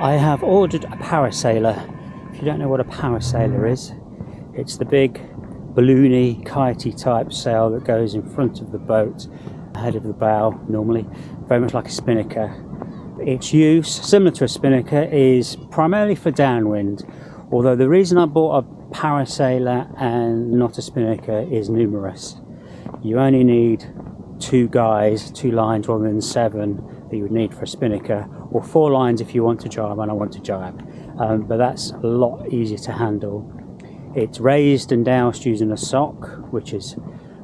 I have ordered a parasailer. If you don't know what a parasailer is, it's the big balloony, kitey type sail that goes in front of the boat, ahead of the bow normally, very much like a spinnaker. Its use, similar to a spinnaker, is primarily for downwind, although the reason I bought a parasailer and not a spinnaker is numerous. You only need 2 guys, 2 lines rather than 7 that you would need for a spinnaker, or 4 lines if you want to jibe and I want to jibe, but that's a lot easier to handle. It's raised and doused using a sock, which is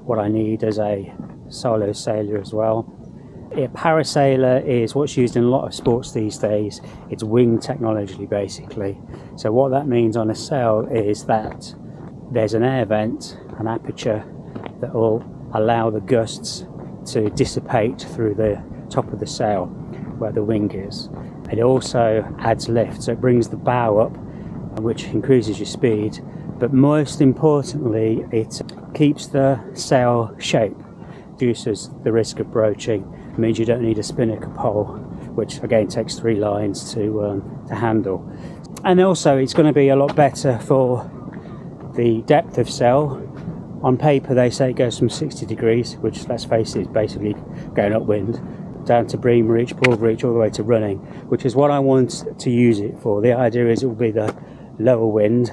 what I need as a solo sailor as well. A parasailer is what's used in a lot of sports these days. It's wing technology basically. So what that means on a sail is that there's an air vent, an aperture, that will allow the gusts to dissipate through the top of the sail where the wing is. It also adds lift, so it brings the bow up, which increases your speed, but most importantly it keeps the sail shape, reduces the risk of broaching. It means you don't need a spinnaker pole, which again takes 3 lines to handle. And also it's going to be a lot better for the depth of sail. On paper they say it goes from 60 degrees, which, let's face it, is basically going upwind, down to bream reach, broad reach, all the way to running, which is what I want to use it for. The idea is it will be the lower wind,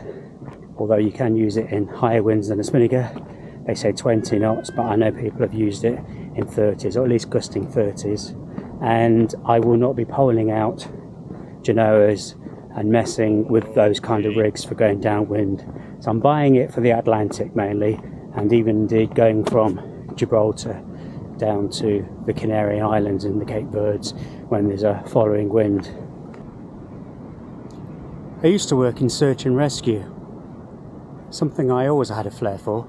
although you can use it in higher winds than a spinnaker. They say 20 knots, but I know people have used it in 30s, or at least gusting 30s. And I will not be poling out genoas and messing with those kind of rigs for going downwind. So I'm buying it for the Atlantic mainly, and even indeed going from Gibraltar down to the Canary Islands and the Cape Verdes when there's a following wind. I used to work in search and rescue, something I always had a flair for.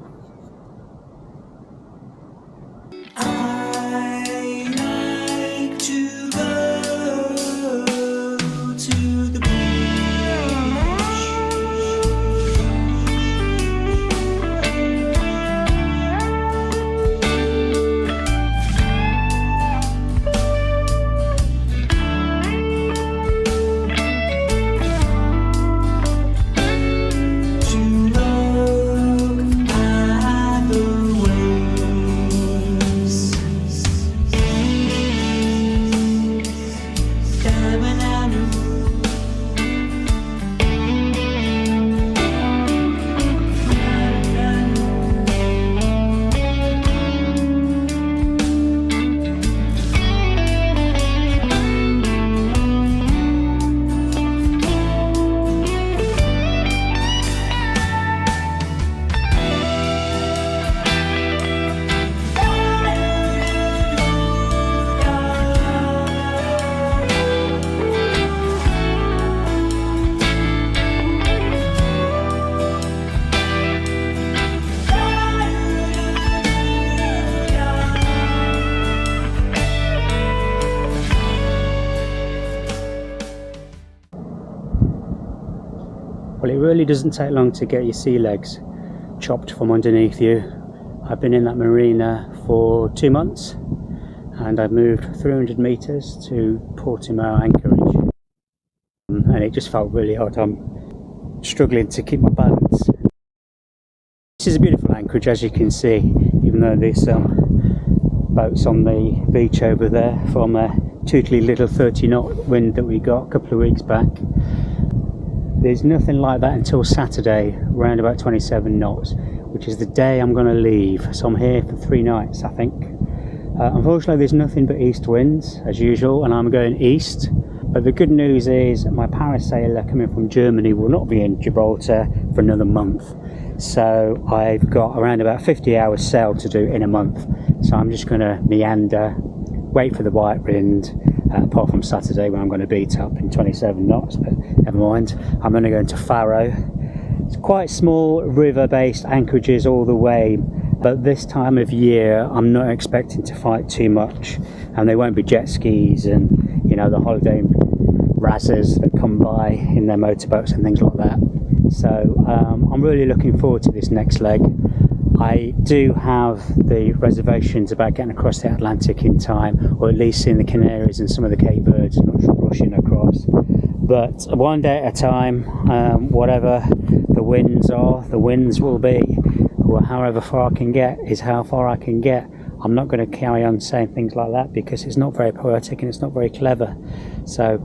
Well, it really doesn't take long to get your sea legs chopped from underneath you. I've been in that marina for 2 months and I've moved 300 metres to Portimao anchorage, and it just felt really hard. I'm struggling to keep my balance. This is a beautiful anchorage, as you can see, even though there's some boats on the beach over there from a tootly little 30 knot wind that we got a couple of weeks back. There's nothing like that until Saturday, around about 27 knots, which is the day I'm going to leave. So I'm here for 3 nights, I think. Unfortunately, there's nothing but east winds, as usual, and I'm going east. But the good news is my parasailer coming from Germany will not be in Gibraltar for another month. So I've got around about 50 hours sail to do in a month. So I'm just going to meander, wait for the white wind, apart from Saturday when I'm going to beat up in 27 knots, but never mind. I'm going to go into Faro. It's quite small river-based anchorages all the way, but this time of year I'm not expecting to fight too much, and there won't be jet skis and, you know, the holiday razzers that come by in their motorboats and things like that. So I'm really looking forward to this next leg. I do have the reservations about getting across the Atlantic in time, or at least seeing the Canaries and some of the Cape Verdes, not rushing across. But one day at a time, whatever the winds are, the winds will be. Or however far I can get is how far I can get. I'm not going to carry on saying things like that because it's not very poetic and it's not very clever. So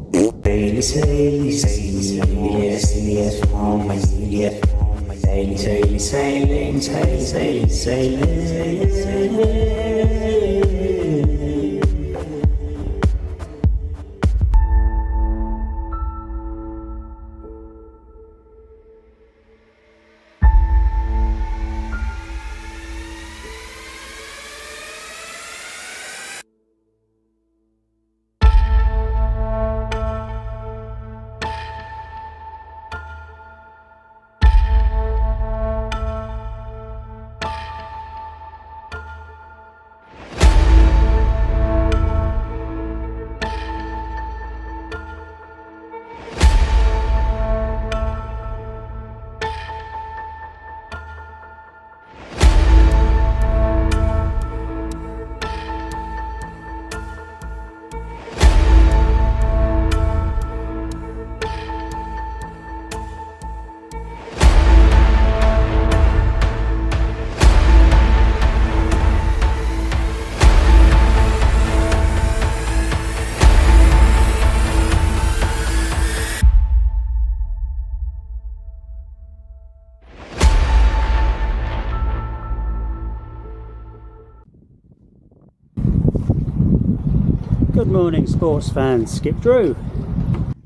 good morning, sports fans. Skip Drew.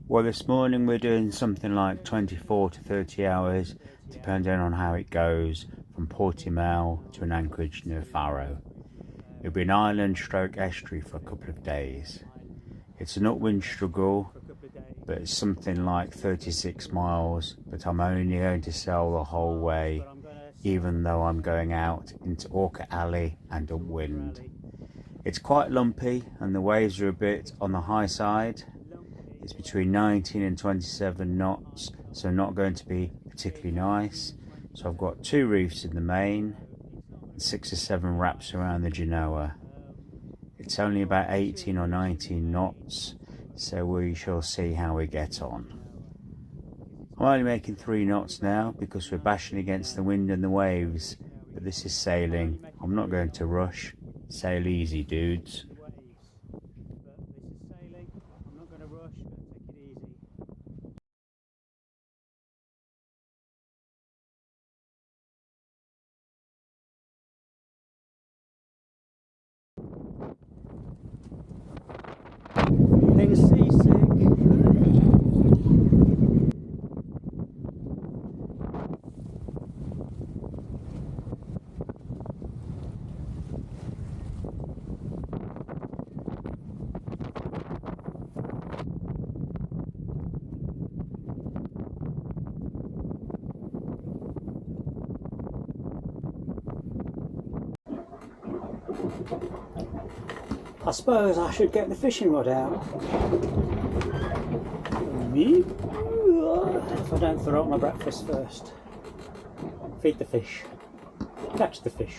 Well, this morning we're doing something like 24 to 30 hours, depending on how it goes, from Portimao to an anchorage near Faro. It'll be an island stroke estuary for a couple of days. It's an upwind struggle, but it's something like 36 miles, but I'm only going to sail the whole way, even though I'm going out into Orca Alley and upwind. It's quite lumpy and the waves are a bit on the high side. It's between 19 and 27 knots, so not going to be particularly nice. So I've got 2 reefs in the main, and 6 or 7 wraps around the Genoa. It's only about 18 or 19 knots, so we shall see how we get on. I'm only making 3 knots now because we're bashing against the wind and the waves, but this is sailing. I'm not going to rush. Sail easy, dudes. Feeling seasick. I suppose I should get the fishing rod out. If I don't throw up my breakfast first. Feed the fish. Catch the fish.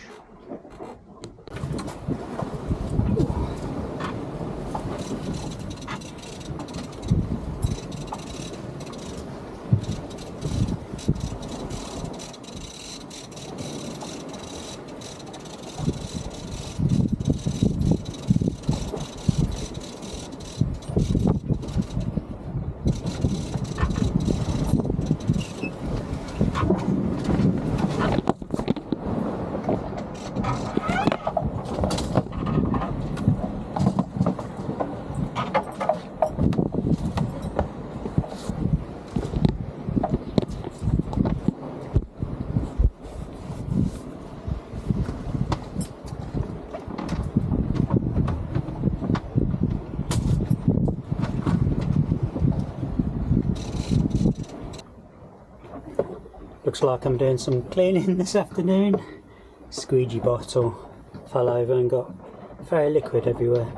Looks like I'm doing some cleaning this afternoon. Squeegee bottle fell over and got fairy liquid everywhere.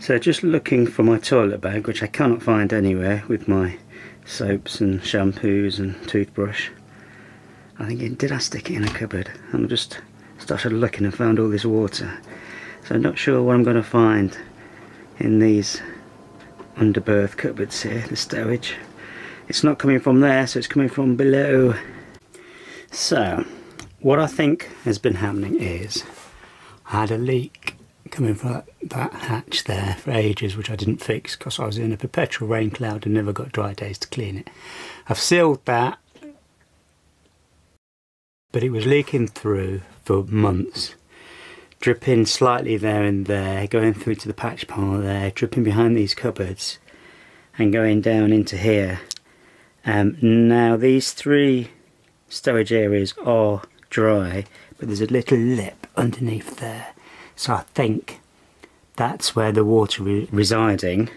So just looking for my toilet bag, which I cannot find anywhere, with my soaps and shampoos and toothbrush. I think did I stick it in a cupboard? And I just started looking and found all this water. So I'm not sure what I'm going to find in these underberth cupboards here, the stowage. It's not coming from there, so it's coming from below. So what I think has been happening is I had a leak coming from that hatch there for ages, which I didn't fix because I was in a perpetual rain cloud and never got dry days to clean it. I've sealed that, but it was leaking through for months, dripping slightly there and there, going through to the patch panel there, dripping behind these cupboards and going down into here. Now these 3 storage areas are dry, but there's a little lip underneath there, so I think that's where the water residing.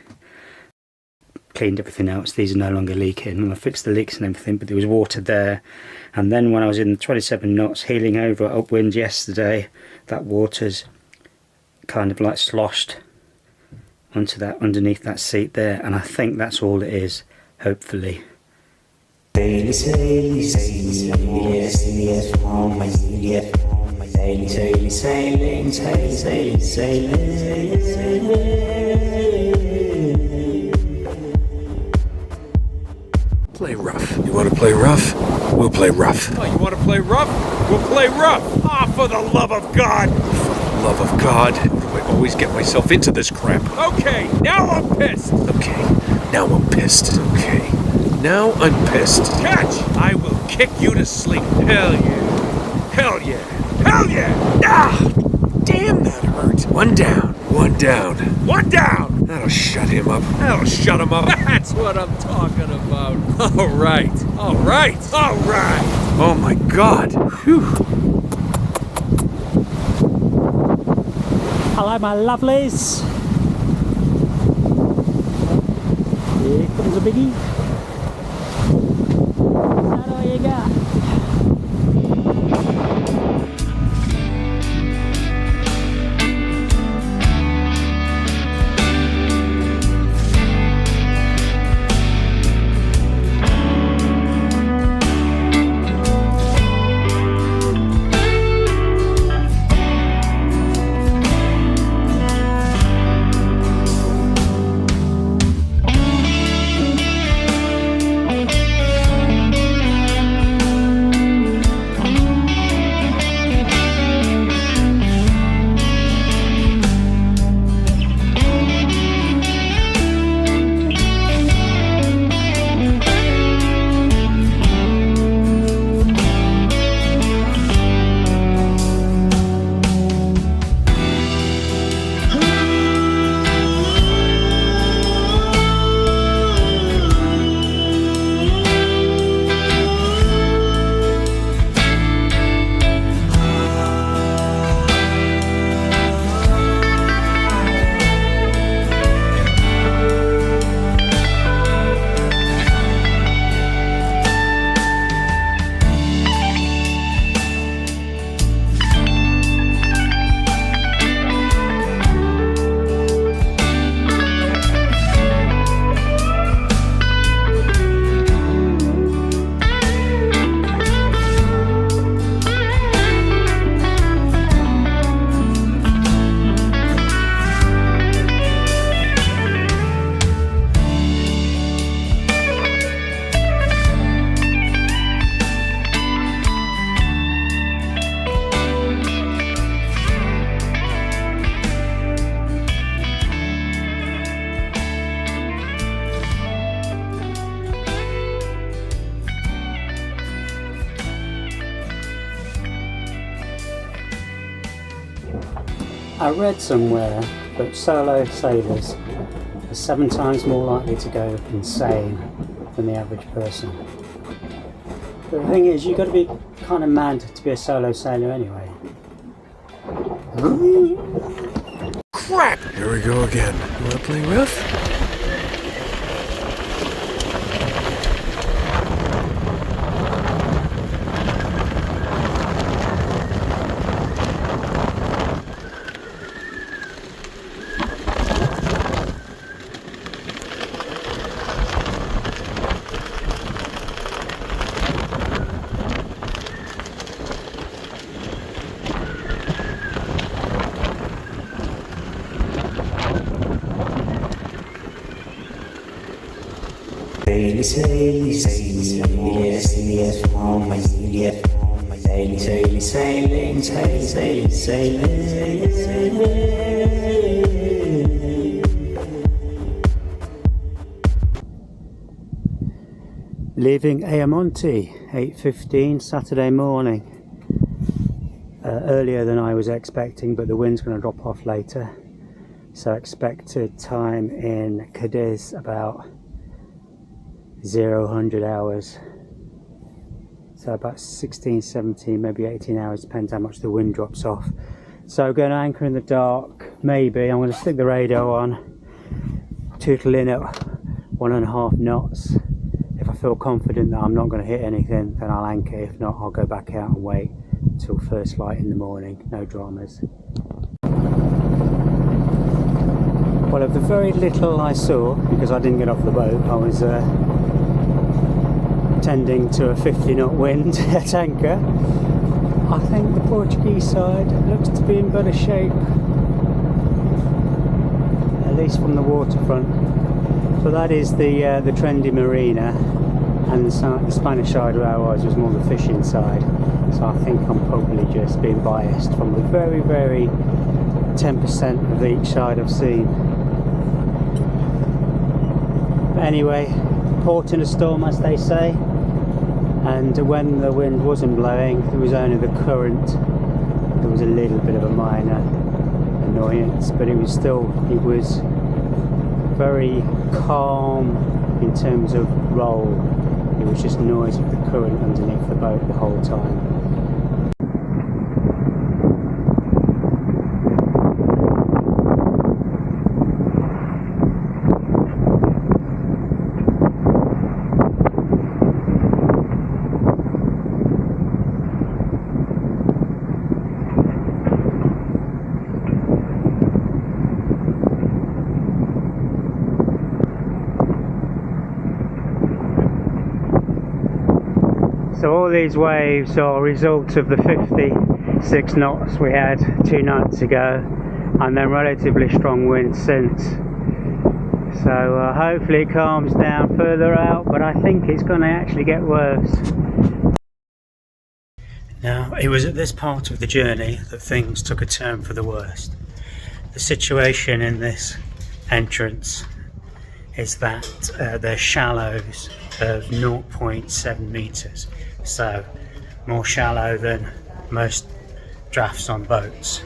Cleaned everything else, these are no longer leaking, and I fixed the leaks and everything, but there was water there. And then when I was in 27 knots heeling over upwind yesterday, that water's kind of like sloshed onto that, underneath that seat there, and I think that's all it is, hopefully. Sailing, sailing, sailing, yes, yes, on my yes. Sailing, sailing, sailing, sailing, sailing, sailing. Play rough. You want to play rough? We'll play rough. Oh, you want to play rough? We'll play rough. Ah, for the love of God! For the love of God, I always get myself into this crap. Okay, now I'm pissed. Okay, now I'm pissed. Okay, now I'm pissed. Catch! I will kick you to sleep. Hell yeah. Hell yeah. Hell yeah! Ah! Damn, that hurt. One down. One down. One down! That'll shut him up. That'll shut him up. That's what I'm talking about. All right. All right. All right. Oh my God. Whew. Hello my lovelies. Here comes a biggie. That's all you got. I read somewhere that solo sailors are 7 times more likely to go insane than the average person. But the thing is, you've got to be kind of mad to be a solo sailor anyway. Crap! Here we go again. You want to play rough? Saily, saily, saily, yes, from my yes. Saily, saily, sailing, saily, saily, sailing. Leaving Ayamonte, 8:15 Saturday morning. Earlier than I was expecting, but the wind's going to drop off later. So expected time in Cadiz about 0-100 hours. So about 16, 17, maybe 18 hours, depends how much the wind drops off. So going to anchor in the dark, maybe. I'm going to stick the radio on, tootle in at 1.5 knots. If I feel confident that I'm not going to hit anything, then I'll anchor. If not, I'll go back out and wait till first light in the morning. No dramas. Well, of the very little I saw, because I didn't get off the boat, I was tending to a 50-knot wind at anchor. I think the Portuguese side looks to be in better shape, at least from the waterfront. So that is the trendy marina, and the Spanish side where I was more the fishing side. So I think I'm probably just being biased from the very, very 10% of each side I've seen. But anyway, port in a storm, as they say. And when the wind wasn't blowing, it was only the current. There was a little bit of a minor annoyance, but it was very calm in terms of roll. It was just noise of the current underneath the boat the whole time. So all these waves are a result of the 56 knots we had 2 nights ago, and then relatively strong winds since. So hopefully it calms down further out, but I think it's going to actually get worse. Now, it was at this part of the journey that things took a turn for the worst. The situation in this entrance is that there's shallows of 0.7 meters. So more shallow than most drafts on boats.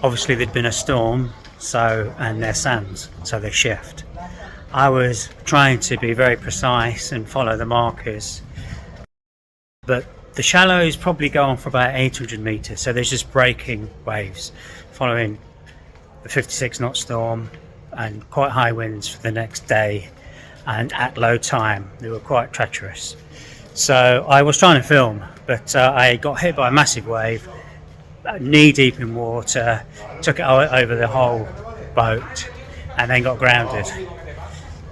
Obviously there'd been a storm, and they're sands, so they shift. I was trying to be very precise and follow the markers, but the shallows probably go on for about 800 meters, so there's just breaking waves following the 56 knot storm and quite high winds for the next day. And at low time they were quite treacherous. So I was trying to film, but I got hit by a massive wave, knee deep in water, took it over the whole boat and then got grounded.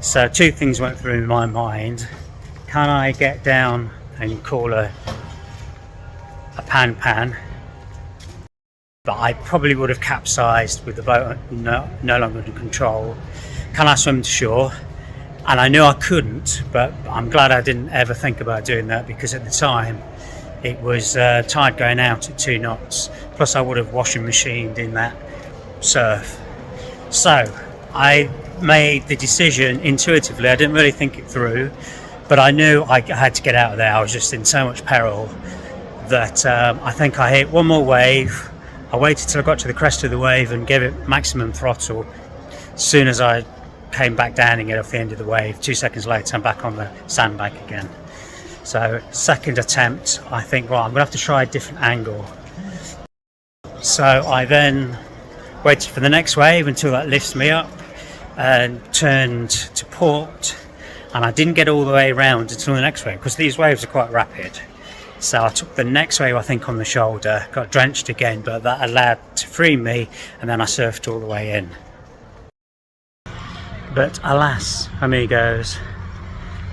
So 2 things went through my mind. Can I get down and call a pan? But I probably would have capsized with the boat no longer under control. Can I swim to shore? And I knew I couldn't, but I'm glad I didn't ever think about doing that, because at the time it was tide going out at 2 knots, plus I would have washing machined in that surf. So I made the decision intuitively. I didn't really think it through, but I knew I had to get out of there. I was just in so much peril that I think I hit one more wave. I waited till I got to the crest of the wave and gave it maximum throttle. As soon as I came back down and get off the end of the wave, 2 seconds later I'm back on the sandbank again. So second attempt, I think, well, I'm gonna have to try a different angle. So I then waited for the next wave until that lifts me up and turned to port, and I didn't get all the way around until the next wave, because these waves are quite rapid. So I took the next wave, I think, on the shoulder, got drenched again, but that allowed to free me, and then I surfed all the way in. But alas, amigos,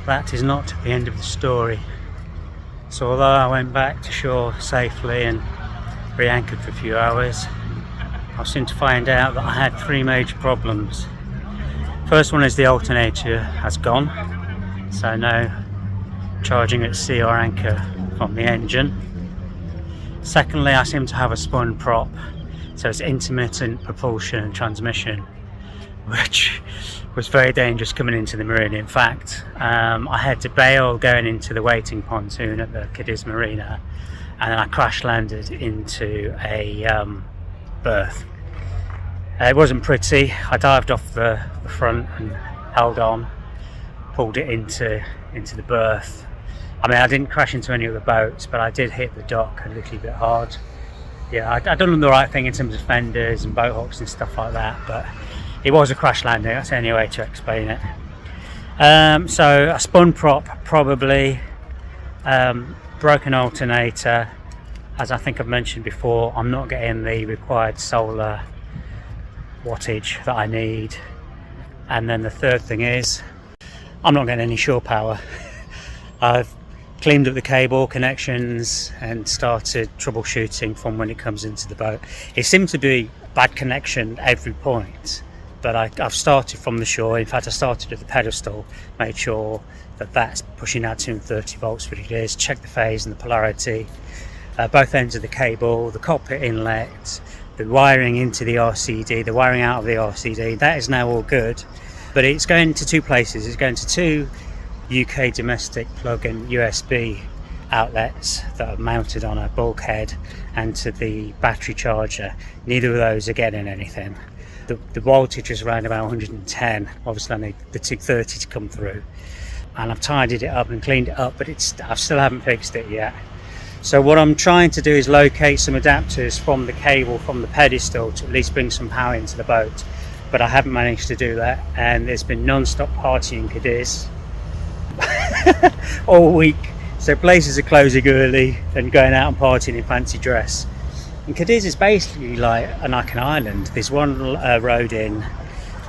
that is not the end of the story. So although I went back to shore safely and re-anchored for a few hours, I was soon to find out that I had 3 major problems. First one is the alternator has gone, so no charging at sea or anchor from the engine. Secondly, I seem to have a spun prop, so it's intermittent propulsion and transmission, which was very dangerous coming into the marina. In fact, I had to bail going into the waiting pontoon at the Cadiz marina, and then I crash landed into a berth. It wasn't pretty. I dived off the front and held on, pulled it into the berth. I mean, I didn't crash into any of the boats, but I did hit the dock a little bit hard. Yeah, I'd done the right thing in terms of fenders and boat hooks and stuff like that, but it was a crash landing. That's the only way to explain it. So a spun prop, probably, broken alternator. As I think I've mentioned before, I'm not getting the required solar wattage that I need. And then the third thing is, I'm not getting any shore power. I've cleaned up the cable connections and started troubleshooting from when it comes into the boat. It seems to be bad connection at every point, but I've started from the shore. In fact, I started at the pedestal, made sure that that's pushing out 230 volts, which it is, check the phase and the polarity, both ends of the cable, the cockpit inlet, the wiring into the RCD, the wiring out of the RCD. That is now all good, but it's going to two places. It's going to two UK domestic plug-in USB outlets that are mounted on a bulkhead, and to the battery charger. Neither of those are getting anything. The voltage is around about 110. Obviously I need the 230 to come through, and I've tidied it up and cleaned it up, but I still haven't fixed it yet. So what I'm trying to do is locate some adapters from the cable from the pedestal to at least bring some power into the boat, but I haven't managed to do that, and there's been non-stop partying in Cadiz all week, so places are closing early and going out and partying in fancy dress. And Cadiz is basically like an island. There's one road in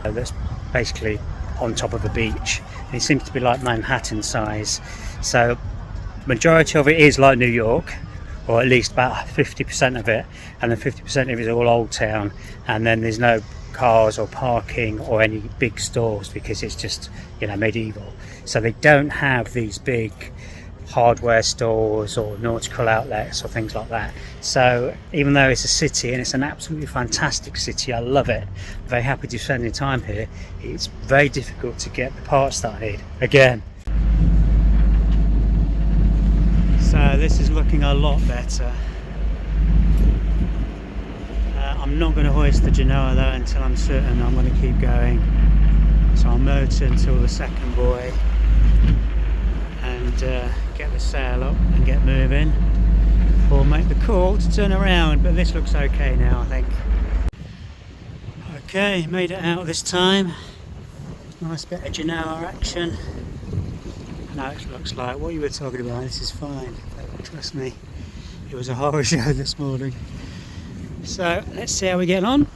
that's basically on top of a beach, and it seems to be like Manhattan size, so majority of it is like New York, or at least about 50% of it, and then 50% of it is all old town, and then there's no cars or parking or any big stores because it's just, you know, medieval. So they don't have these big hardware stores or nautical outlets or things like that. So even though it's a city, and it's an absolutely fantastic city, I love it, I'm very happy to spend the time here, it's very difficult to get the parts that I need again. So this is looking a lot better. I'm not going to hoist the Genoa though until I'm certain I'm going to keep going. So I'll motor until the second buoy and get the sail up and get moving, or make the call to turn around, but this looks okay now, I think. Okay, made it out this time. Nice bit of Genoa action. Now it looks like what you were talking about. This is fine, trust me, it was a horror show this morning. So let's see how we get on.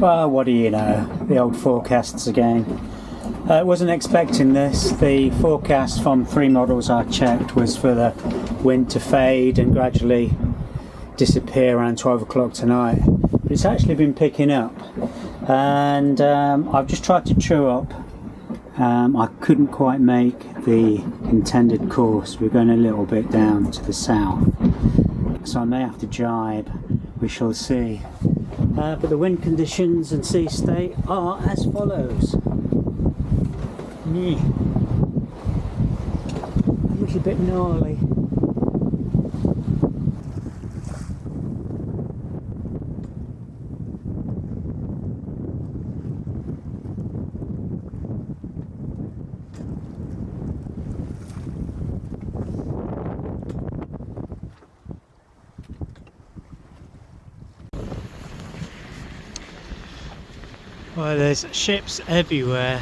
Well, what do you know, the old forecasts again. Wasn't expecting this. The forecast from 3 models I checked was for the wind to fade and gradually disappear around 12 o'clock tonight. But it's actually been picking up, and I've just tried to chew up. I couldn't quite make the intended course. We're going a little bit down to the south, so I may have to jibe. We shall see. But the wind conditions and sea state are as follows. A little bit gnarly. Well, there's ships everywhere.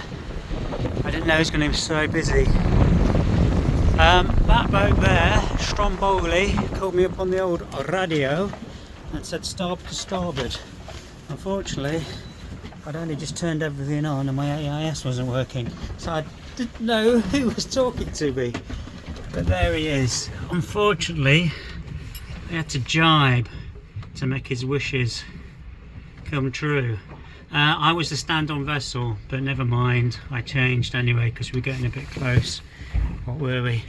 I didn't know it was going to be so busy. That boat there, Stromboli, called me up on the old radio and said stop to starboard. Unfortunately, I'd only just turned everything on and my AIS wasn't working, so I didn't know who was talking to me. But there he is. Unfortunately, he had to jibe to make his wishes come true. I was the stand-on vessel, but never mind, I changed anyway because we're getting a bit close. What were we?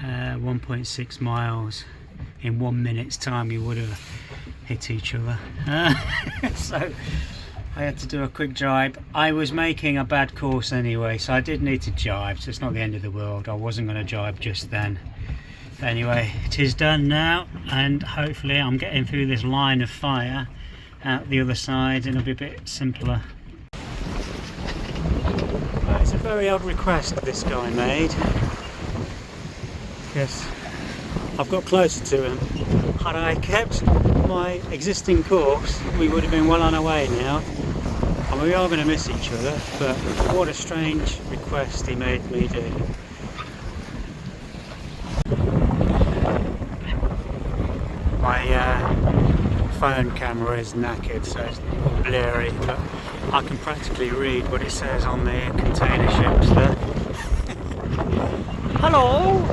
1.6 miles. In 1 minute's time we would have hit each other. So I had to do a quick jibe. I was making a bad course anyway, so I did need to jibe, so it's not the end of the world. I wasn't going to jibe just then. Anyway, it is done now, and hopefully I'm getting through this line of fire out the other side and it'll be a bit simpler. It's a very odd request this guy made, because I've got closer to him. Had I kept my existing course, we would have been well on our way now, and we are going to miss each other, but what a strange request he made me do. My phone camera is knackered, so it's all blurry, but I can practically read what it says on the container ships there. Hello!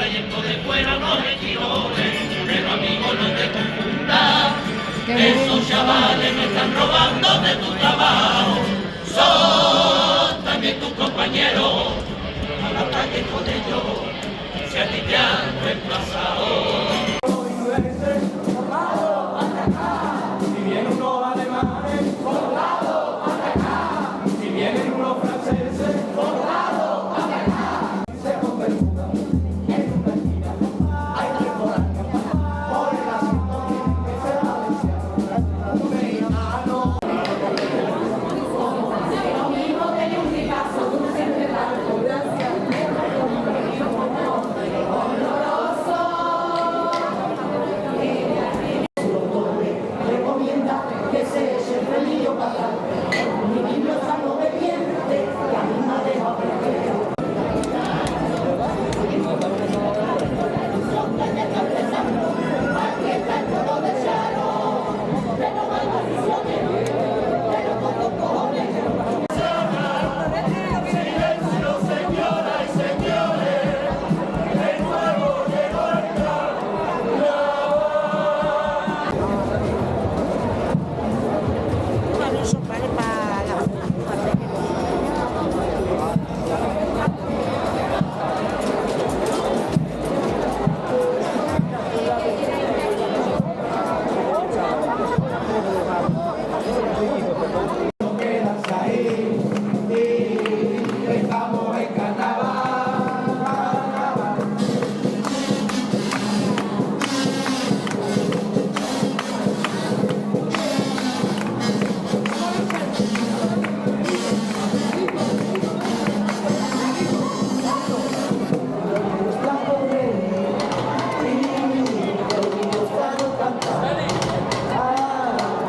trayecto de fuera no me equivoque, pero amigo no te confundas, esos chavales me están robando de tu trabajo, son también tus compañeros, al ataque con ellos, si a ti te han reemplazado. Si vienen unos alemanes, por lado, atacar. Si vienen unos franceses, por lado, atacar. Se convertirá en una esquina. Hay que por la sintonía que se valenciano. Mexicano. Lo mismo tiene un ricazo, dulce de la tolerancia. Que se eche el pelillo para atrás. Mi niño está no obediente, que a mí me deja aprender. Aquí está el pueblo de Charo, pero no hay maldiciones, pero con los cojones. Silencio, señoras y señores, el nuevo llegó al estamos en carnaval.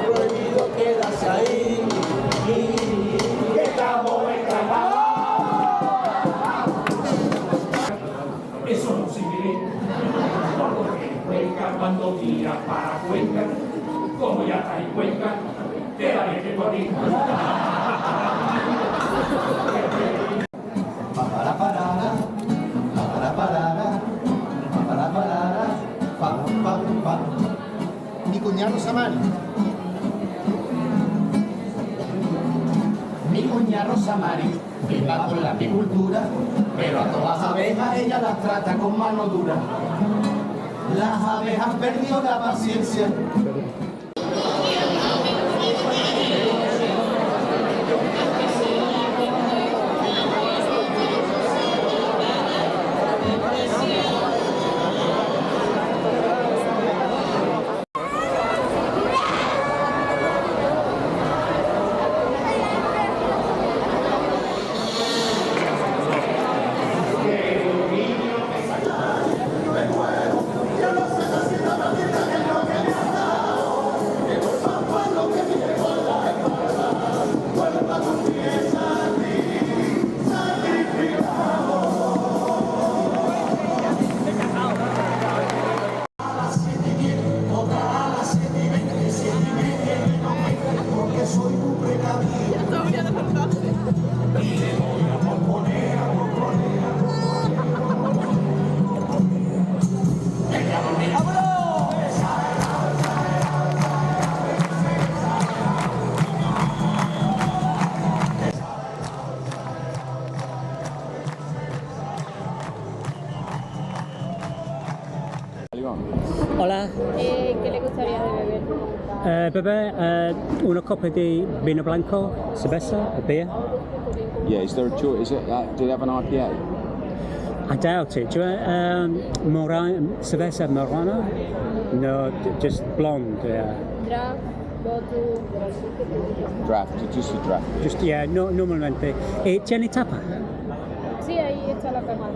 Prohibido quedarse ahí. Estamos en carnaval. Eso no sirve. Porque Cuenca cuando tira para Cuenca, como ya está en Cuenca, te daré que por ti. Para parada, para parada, para parada, pa. Mi cuñado Samari. Mi cuñado Samari viva con la apicultura, pero a todas las abejas ella las trata con mano dura. Las abejas han perdido la paciencia. Hola. ¿Qué le gustaría de beber? Beber una copa de vino blanco, cerveza, a beer. Yeah, is there a choice? Is it, do they have an IPA? I doubt it. Do you cerveza Morana? No, just blonde. Draft, bottle. Draft, just a draft. Just no, normalmente. ¿Tiene tapa? Sí, ahí está la cámara.